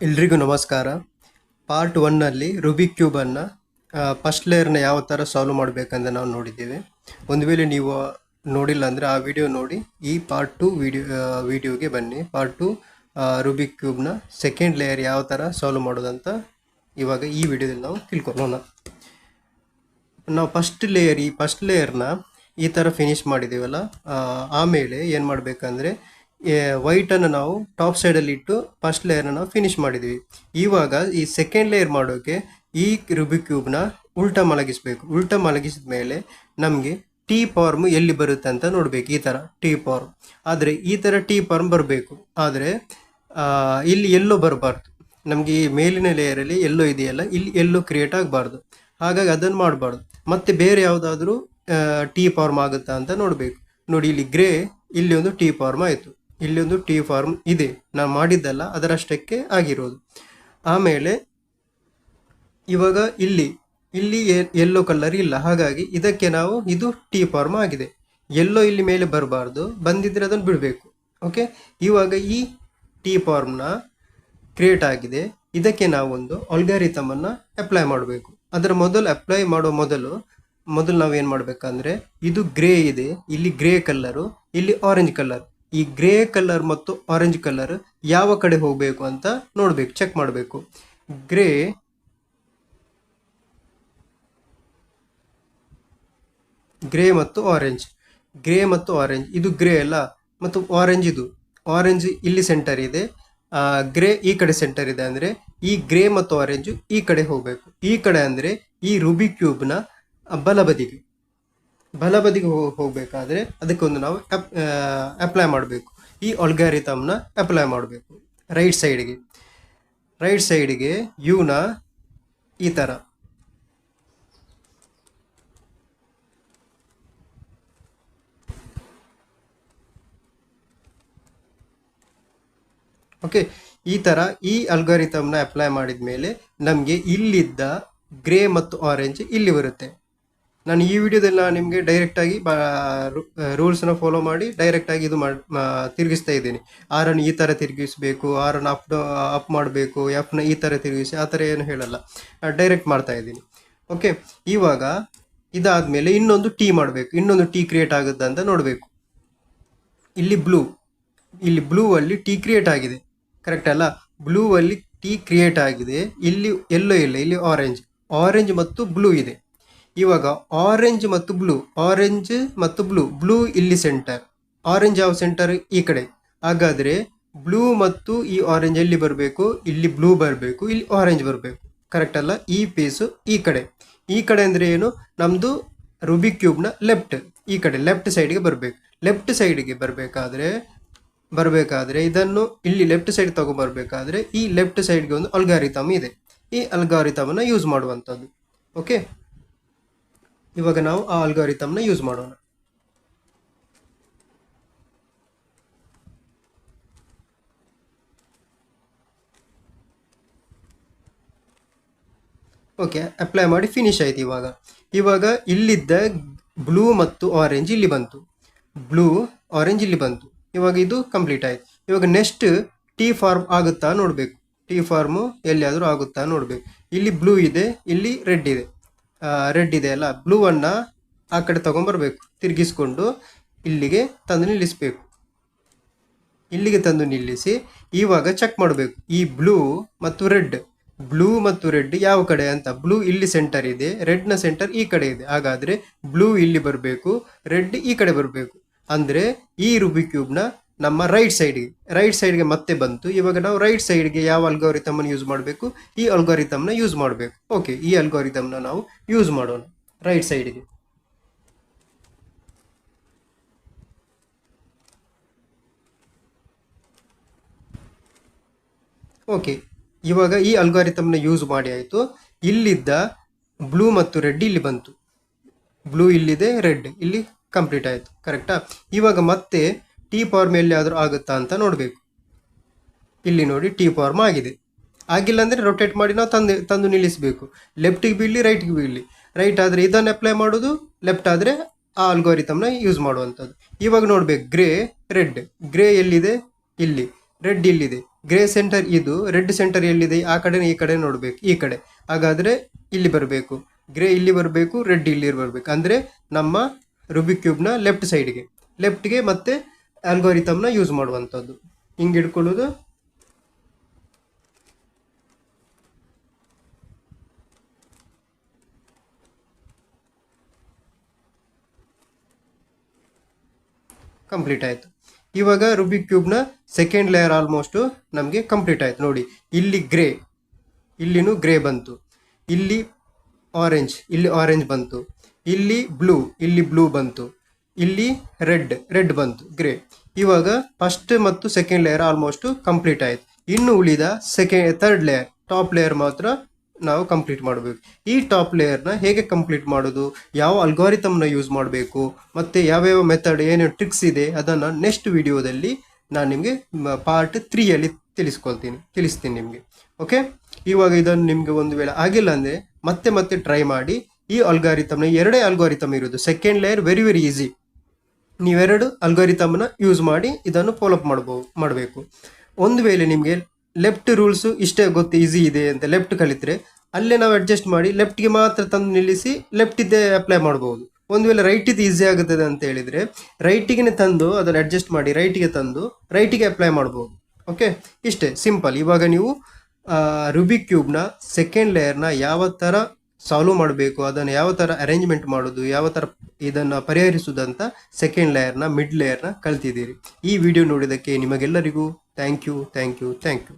ಎಲ್ರಿಗೂ ನಮಸ್ಕಾರ. Part 1ನಲ್ಲಿ Rubik ಕ್ಯೂಬನ್ನು first ಲೇಯರ್ನ ಯಾವ ಥರ ಸಾಲ್ವ್ ಮಾಡಬೇಕಂತ ನಾವು ನೋಡಿದ್ದೇವೆ. ಒಂದು ವೇಳೆ ನೀವು ನೋಡಿಲ್ಲ ಅಂದರೆ ಆ ವಿಡಿಯೋ ನೋಡಿ ಈ ಪಾರ್ಟ್ 2 ವಿಡಿಯೋಗೆ ಬನ್ನಿ. ಪಾರ್ಟ್ 2 ರೂಬಿಕ್ ಕ್ಯೂಬ್ನ ಸೆಕೆಂಡ್ ಲೇಯರ್ ಯಾವ ಥರ ಸಾಲ್ವ್ ಮಾಡೋದಂತ ಇವಾಗ ಈ ವಿಡಿಯೋದಲ್ಲಿ ನಾವು ತಿಳ್ಕೊಳ್ಳೋಣ. ನಾವು ಫಸ್ಟ್ ಲೇಯರ್ನ ಈ ಥರ ಫಿನಿಶ್ ಮಾಡಿದ್ದೇವಲ್ಲ, ಆಮೇಲೆ ಏನು ಮಾಡಬೇಕಂದ್ರೆ ವೈಟನ್ನು ನಾವು ಟಾಪ್ ಸೈಡಲ್ಲಿ ಇಟ್ಟು ಫಸ್ಟ್ ಲೇಯರ್ನ ನಾವು ಫಿನಿಶ್ ಮಾಡಿದ್ದೀವಿ. ಇವಾಗ ಈ ಸೆಕೆಂಡ್ ಲೇಯರ್ ಮಾಡೋಕ್ಕೆ ಈ ರೂಬಿಕ್ ಕ್ಯೂಬ್ನ ಉಲ್ಟಾ ಮಲಗಿಸ್ಬೇಕು. ಉಲ್ಟಾ ಮಲಗಿಸಿದ ಮೇಲೆ ನಮಗೆ ಟಿ ಫಾರ್ಮ್ ಎಲ್ಲಿ ಬರುತ್ತೆ ಅಂತ ನೋಡಬೇಕು. ಈ ಥರ ಟಿ ಫಾರ್ಮ್ ಆದರೆ ಈ ಥರ ಟಿ ಫಾರ್ಮ್ ಬರಬೇಕು. ಆದರೆ ಇಲ್ಲಿ ಎಲ್ಲೋ ಬರಬಾರ್ದು. ನಮಗೆ ಈ ಮೇಲಿನ ಲೇಯರಲ್ಲಿ ಎಲ್ಲೋ ಇದೆಯಲ್ಲ, ಇಲ್ಲಿ ಎಲ್ಲೋ ಕ್ರಿಯೇಟ್ ಆಗಬಾರ್ದು. ಹಾಗಾಗಿ ಅದನ್ನು ಮಾಡಬಾರ್ದು. ಮತ್ತು ಬೇರೆ ಯಾವುದಾದ್ರೂ ಟಿ ಫಾರ್ಮ್ ಆಗುತ್ತಾ ಅಂತ ನೋಡಬೇಕು. ನೋಡಿ, ಇಲ್ಲಿ ಗ್ರೇ, ಇಲ್ಲಿ ಒಂದು ಟಿ ಫಾರ್ಮ್ ಆಯಿತು, ಇಲ್ಲಿ ಒಂದು ಟಿ ಫಾರ್ಮ್ ಇದೆ. ನಾನು ಮಾಡಿದ್ದಲ್ಲ, ಅದರಷ್ಟಕ್ಕೆ ಆಗಿರೋದು. ಆಮೇಲೆ ಇವಾಗ ಇಲ್ಲಿ ಯೆಲ್ಲೋ ಕಲರ್ ಇಲ್ಲ, ಹಾಗಾಗಿ ಇದಕ್ಕೆ ನಾವು ಇದು ಟಿ ಫಾರ್ಮ್ ಆಗಿದೆ. ಎಲ್ಲೋ ಇಲ್ಲಿ ಮೇಲೆ ಬರಬಾರ್ದು, ಬಂದಿದ್ರೆ ಅದನ್ನು ಬಿಡಬೇಕು. ಓಕೆ, ಇವಾಗ ಈ ಟಿ ಫಾರ್ಮ್ನ ಕ್ರಿಯೇಟ್ ಆಗಿದೆ. ಇದಕ್ಕೆ ನಾವು ಒಂದು ಅಲ್ಗಾರಿಥಮನ್ನು ಅಪ್ಲೈ ಮಾಡಬೇಕು. ಅದರ ಅಪ್ಲೈ ಮಾಡೋ ಮೊದಲು ನಾವೇನು ಮಾಡಬೇಕಂದ್ರೆ, ಇದು ಗ್ರೇ ಇದೆ, ಇಲ್ಲಿ ಗ್ರೇ ಕಲರು, ಇಲ್ಲಿ ಆರೆಂಜ್ ಕಲರ್. ಈ ಗ್ರೇ ಕಲರ್ ಮತ್ತು ಆರೆಂಜ್ ಕಲರ್ ಯಾವ ಕಡೆ ಹೋಗಬೇಕು ಅಂತ ನೋಡಬೇಕು, ಚೆಕ್ ಮಾಡಬೇಕು. ಗ್ರೇ ಮತ್ತು ಆರೆಂಜ್, ಇದು ಗ್ರೇ ಅಲ್ಲ, ಮತ್ತು ಆರೆಂಜ್, ಇದು ಆರೆಂಜ್ ಇಲ್ಲಿ ಸೆಂಟರ್ ಇದೆ, ಗ್ರೇ ಈ ಕಡೆ ಸೆಂಟರ್ ಇದೆ. ಅಂದರೆ ಈ ಗ್ರೇ ಮತ್ತು ಆರೆಂಜ್ ಈ ಕಡೆ ಹೋಗಬೇಕು. ಈ ಕಡೆ ಅಂದರೆ ಈ ರೂಬಿಕ್ ಕ್ಯೂಬ್ನ ಬಲಬದಿಗೆ ಹೋಗಬೇಕಾದ್ರೆ ಅದಕ್ಕೊಂದು ನಾವು ಅಪ್ಲೈ ಮಾಡಬೇಕು. ಈ ಅಲ್ಗಾರಿಥಮ್ನ ಅಪ್ಲೈ ಮಾಡಬೇಕು ರೈಟ್ ಸೈಡಿಗೆ ಯುನ ಈ ಥರ. ಓಕೆ, ಈ ಥರ ಈ ಅಲ್ಗಾರಿಥಮ್ನ ಅಪ್ಲೈ ಮಾಡಿದ ಮೇಲೆ ನಮಗೆ ಇಲ್ಲಿದ್ದ ಗ್ರೇ ಮತ್ತು ಆರೆಂಜ್ ಇಲ್ಲಿ ಬರುತ್ತೆ. ನಾನು ಈ ವಿಡಿಯೋದಲ್ಲಿ ನಿಮಗೆ ಡೈರೆಕ್ಟಾಗಿ ರೂಲ್ಸ್ನ ಫಾಲೋ ಮಾಡಿ ಡೈರೆಕ್ಟಾಗಿ ಇದು ತಿರುಗಿಸ್ತಾ ಇದ್ದೀನಿ. ಆರನ್ನು ಈ ಥರ ತಿರುಗಿಸಬೇಕು, ಆರನ್ನು ಅಪ್ ಮಾಡಬೇಕು, ಎಫ್ನ ಈ ಥರ ತಿರುಗಿಸಿ, ಆ ಥರ ಏನು ಹೇಳಲ್ಲ, ಡೈರೆಕ್ಟ್ ಮಾಡ್ತಾ ಇದ್ದೀನಿ. ಓಕೆ, ಇವಾಗ ಇದಾದಮೇಲೆ ಇನ್ನೊಂದು ಟಿ ಕ್ರಿಯೇಟ್ ಆಗುತ್ತೆ ಅಂತ ನೋಡಬೇಕು. ಇಲ್ಲಿ ಬ್ಲೂ ಅಲ್ಲಿ ಟಿ ಕ್ರಿಯೇಟ್ ಆಗಿದೆ, ಕರೆಕ್ಟ್ ಅಲ್ಲ? ಬ್ಲೂ ಅಲ್ಲಿ ಟಿ ಕ್ರಿಯೇಟ್ ಆಗಿದೆ. ಇಲ್ಲಿ ಎಲ್ಲೋ ಇಲ್ಲ, ಇಲ್ಲಿ ಆರೆಂಜ್ ಮತ್ತು ಬ್ಲೂ ಇದೆ. ಇವಾಗ ಆರೆಂಜ್ ಮತ್ತು ಬ್ಲೂ ಇಲ್ಲಿ ಸೆಂಟರ್. ಆರೆಂಜ್ ಯಾವ ಸೆಂಟರ್? ಈ ಕಡೆ. ಹಾಗಾದರೆ ಬ್ಲೂ ಮತ್ತು ಈ ಆರೆಂಜ್ ಎಲ್ಲಿ ಬರಬೇಕು? ಇಲ್ಲಿ ಬ್ಲೂ ಬರಬೇಕು, ಇಲ್ಲಿ ಆರೆಂಜ್ ಬರಬೇಕು, ಕರೆಕ್ಟ್ ಅಲ್ಲ? ಈ ಪೀಸು ಈ ಕಡೆ ಅಂದರೆ ಏನು? ನಮ್ಮದು ರೂಬಿಕ್ ಕ್ಯೂಬ್ನ ಈ ಕಡೆ ಲೆಫ್ಟ್ ಸೈಡ್ಗೆ ಬರಬೇಕು. ಲೆಫ್ಟ್ ಸೈಡ್ಗೆ ಬರಬೇಕಾದ್ರೆ ಇದನ್ನು ಇಲ್ಲಿ ಲೆಫ್ಟ್ ಸೈಡ್ ತಗೊಂಡ್ಬರ್ಬೇಕಾದ್ರೆ ಈ ಲೆಫ್ಟ್ ಸೈಡ್ಗೆ ಒಂದು ಅಲ್ಗಾರಿಥಮ್ ಇದೆ. ಈ ಅಲ್ಗಾರಿಥಮನ್ನು ಯೂಸ್ ಮಾಡುವಂಥದ್ದು. ಓಕೆ, ಇವಾಗ ನಾವು ಆ ಅಲ್ಗಾರಿಥಮ್ನ ಯೂಸ್ ಮಾಡೋಣ. ಓಕೆ, ಅಪ್ಲೈ ಮಾಡಿ ಫಿನಿಶ್ ಆಯ್ತು. ಇವಾಗ ಇಲ್ಲಿದ್ದ ಬ್ಲೂ ಮತ್ತು ಆರೆಂಜ್ ಇಲ್ಲಿ ಬಂತು, ಇವಾಗ ಇದು ಕಂಪ್ಲೀಟ್ ಆಯ್ತು. ಇವಾಗ ನೆಕ್ಸ್ಟ್ ಟಿ ಫಾರ್ಮ್ ಆಗುತ್ತಾ ನೋಡಬೇಕು. ಟಿ ಫಾರ್ಮು ಎಲ್ಲಿಯಾದರೂ ಆಗುತ್ತಾ ನೋಡಬೇಕು. ಇಲ್ಲಿ ಬ್ಲೂ ಇದೆ, ಇಲ್ಲಿ ರೆಡ್ ಇದೆ ಅಲ್ಲ, ಬ್ಲೂವನ್ನು ಆ ಕಡೆ ತಗೊಂಡ್ಬರ್ಬೇಕು, ತಿರುಗಿಸ್ಕೊಂಡು ಇಲ್ಲಿಗೆ ತಂದು ನಿಲ್ಲಿಸಿ ಇವಾಗ ಚೆಕ್ ಮಾಡಬೇಕು ಈ ಬ್ಲೂ ಮತ್ತು ರೆಡ್ ಯಾವ ಕಡೆ ಅಂತ. ಬ್ಲೂ ಇಲ್ಲಿ ಸೆಂಟರ್ ಇದೆ, ರೆಡ್ನ ಸೆಂಟರ್ ಈ ಕಡೆ ಇದೆ. ಹಾಗಾದರೆ ಬ್ಲೂ ಇಲ್ಲಿ ಬರಬೇಕು, ರೆಡ್ ಈ ಕಡೆ ಬರಬೇಕು. ಅಂದರೆ ಈ ರೂಬಿಕ್ ಕ್ಯೂಬ್ನ ನಮ್ಮ ರೈಟ್ ಸೈಡ್ಗೆ ಮತ್ತೆ ಬಂತು. ಇವಾಗ ನಾವು ರೈಟ್ ಸೈಡ್ಗೆ ಯಾವ ಅಲ್ಗಾರಿಥಮನ್ನು ಯೂಸ್ ಮಾಡಬೇಕು? ಈ ಅಲ್ಗಾರಿಥಮ್ನ ಯೂಸ್ ಮಾಡಬೇಕು. ಓಕೆ, ಈ ಅಲ್ಗಾರಿಥಮ್ನ ನಾವು ಯೂಸ್ ಮಾಡೋಣ ರೈಟ್ ಸೈಡ್ಗೆ. ಓಕೆ, ಇವಾಗ ಈ ಅಲ್ಗಾರಿಥಮ್ನ ಯೂಸ್ ಮಾಡಿ ಆಯಿತು. ಇಲ್ಲಿದ್ದ ಬ್ಲೂ ಮತ್ತು ರೆಡ್ ಇಲ್ಲಿ ಬಂತು, ಬ್ಲೂ ಇಲ್ಲಿದೆ, ರೆಡ್ ಇಲ್ಲಿ ಕಂಪ್ಲೀಟ್ ಆಯಿತು, ಕರೆಕ್ಟಾ? ಇವಾಗ ಮತ್ತೆ ಟಿ ಫಾರ್ಮ್ ಎಲ್ಲಿಯಾದರೂ ಆಗುತ್ತಾ ಅಂತ ನೋಡಬೇಕು. ಇಲ್ಲಿ ನೋಡಿ, ಟಿ ಫಾರ್ಮ್ ಆಗಿದೆ. ಆಗಿಲ್ಲ ಅಂದರೆ ರೊಟೇಟ್ ಮಾಡಿ ನಾವು ತಂದು ನಿಲ್ಲಿಸಬೇಕು. ಲೆಫ್ಟಿಗೆ ಬೀಳಲಿ, ರೈಟ್ಗೆ ಬೀಳಲಿ. ರೈಟ್ ಆದರೆ ಇದನ್ನು ಅಪ್ಲೈ ಮಾಡೋದು, ಲೆಫ್ಟ್ ಆದರೆ ಆ ಅಲ್ಗೋರಿಥಮ್ನ ಯೂಸ್ ಮಾಡುವಂಥದ್ದು. ಇವಾಗ ನೋಡ್ಬೇಕು, ರೆಡ್ ಗ್ರೇ ಎಲ್ಲಿದೆ, ಇಲ್ಲಿ. ರೆಡ್ ಇಲ್ಲಿದೆ, ಗ್ರೇ ಸೆಂಟರ್ ಇದು, ರೆಡ್ ಸೆಂಟರ್ ಎಲ್ಲಿದೆ, ಆ ಕಡೆ ಈ ಕಡೆ ನೋಡ್ಬೇಕು, ಈ ಕಡೆ. ಹಾಗಾದ್ರೆ ಇಲ್ಲಿ ಬರಬೇಕು, ಗ್ರೇ ಇಲ್ಲಿ ಬರಬೇಕು, ರೆಡ್ ಇಲ್ಲಿ ಬರಬೇಕು. ಅಂದ್ರೆ ನಮ್ಮ ರುಬಿಕ್ ಕ್ಯೂಬ್ನ ಲೆಫ್ಟ್ಗೆ ಮತ್ತೆ ಅಲ್ಗೋರಿಥಮ್ನ ಯೂಸ್ ಮಾಡುವಂಥದ್ದು. ಹಿಂಗೆ ಹಿಡ್ಕೊಳ್ಳೋದು. ಕಂಪ್ಲೀಟ್ ಆಯಿತು. ಇವಾಗ ರುಬಿಕ್ ಕ್ಯೂಬ್ನ ಸೆಕೆಂಡ್ ಲೇಯರ್ ಆಲ್ಮೋಸ್ಟ್ ನಮಗೆ ಕಂಪ್ಲೀಟ್ ಆಯಿತು. ನೋಡಿ, ಇಲ್ಲಿ ಇಲ್ಲಿನೂ ಗ್ರೇ ಬಂತು, ಇಲ್ಲಿ ಆರೆಂಜ್ ಬಂತು, ಇಲ್ಲಿ ಬ್ಲೂ ಬಂತು, ಇಲ್ಲಿ ರೆಡ್ ಬಂತು, ಗ್ರೇ. ಇವಾಗ ಫಸ್ಟ್ ಮತ್ತು ಸೆಕೆಂಡ್ ಲೇಯರ್ ಆಲ್ಮೋಸ್ಟ್ ಕಂಪ್ಲೀಟ್ ಆಯಿತು. ಇನ್ನು ಉಳಿದ ಥರ್ಡ್ ಲೇಯರ್, ಟಾಪ್ ಲೇಯರ್ ಮಾತ್ರ ನಾವು ಕಂಪ್ಲೀಟ್ ಮಾಡಬೇಕು. ಈ ಟಾಪ್ ಲೇಯರ್ನ ಹೇಗೆ ಕಂಪ್ಲೀಟ್ ಮಾಡೋದು, ಯಾವ ಅಲ್ಗಾರಿಥಮ್ನ ಯೂಸ್ ಮಾಡಬೇಕು, ಮತ್ತು ಯಾವ್ಯಾವ ಮೆಥಡ್, ಏನೇನು ಟ್ರಿಕ್ಸ್ ಇದೆ, ಅದನ್ನು ನೆಕ್ಸ್ಟ್ ವಿಡಿಯೋದಲ್ಲಿ ನಾನು ನಿಮಗೆ ಪಾರ್ಟ್ 3ಯಲ್ಲಿ ತಿಳಿಸ್ತೀನಿ ನಿಮಗೆ. ಓಕೆ, ಇವಾಗ ಇದನ್ನು ನಿಮಗೆ ಒಂದು ವೇಳೆ ಆಗಿಲ್ಲ ಅಂದರೆ ಮತ್ತೆ ಟ್ರೈ ಮಾಡಿ. ಈ ಅಲ್ಗಾರಿಥಮ್ನ ಎರಡೇ ಅಲ್ಗಾರಿಥಮ್ ಇರೋದು. Second layer very easy. ನೀವೆರಡು ಅಲ್ಗಾರಿಥಮ್ನ ಯೂಸ್ ಮಾಡಿ ಇದನ್ನು ಫಾಲೋಅಪ್ ಮಾಡಬೇಕು. ಒಂದು ವೇಳೆ ನಿಮಗೆ ಲೆಫ್ಟ್ ರೂಲ್ಸು ಇಷ್ಟೇ ಗೊತ್ತು, ಈಸಿ ಇದೆ ಅಂತ ಲೆಫ್ಟ್ ಕಲಿತ್ರೆ ಅಲ್ಲೇ ನಾವು ಅಡ್ಜಸ್ಟ್ ಮಾಡಿ ಲೆಫ್ಟ್ಗೆ ಮಾತ್ರ ತಂದು ನಿಲ್ಲಿಸಿ ಲೆಫ್ಟಿದ್ದೇ ಅಪ್ಲೈ ಮಾಡ್ಬೋದು. ಒಂದು ವೇಳೆ ರೈಟಿದ್ದು ಈಸಿ ಆಗುತ್ತದೆ ಅಂತ ಹೇಳಿದರೆ ರೈಟಿಗೆ ತಂದು ಅದನ್ನು ಅಡ್ಜಸ್ಟ್ ಮಾಡಿ ರೈಟಿಗೆ ತಂದು ರೈಟಿಗೆ ಅಪ್ಲೈ ಮಾಡ್ಬೋದು. ಓಕೆ, ಇಷ್ಟೇ ಸಿಂಪಲ್. ಇವಾಗ ನೀವು ರುಬಿಕ್ ಕ್ಯೂಬ್ನ ಸೆಕೆಂಡ್ ಲೇಯರ್ನ ಯಾವ ಥರ ಸಾಲ್ವ್ ಮಾಡಬೇಕು, ಅದನ್ನು ಯಾವ ಥರ ಅರೇಂಜ್ಮೆಂಟ್ ಮಾಡೋದು, ಯಾವ ಥರ ಇದನ್ನು ಪರಿಹರಿಸುವುದಂತ ಸೆಕೆಂಡ್ ಲೇಯರ್ನ ಮಿಡ್ ಲೇಯರ್ನ ಕಲ್ತಿದ್ದೀರಿ. ಈ ವಿಡಿಯೋ ನೋಡಿದ್ದಕ್ಕೆ ನಿಮಗೆಲ್ಲರಿಗೂ ಥ್ಯಾಂಕ್ ಯು.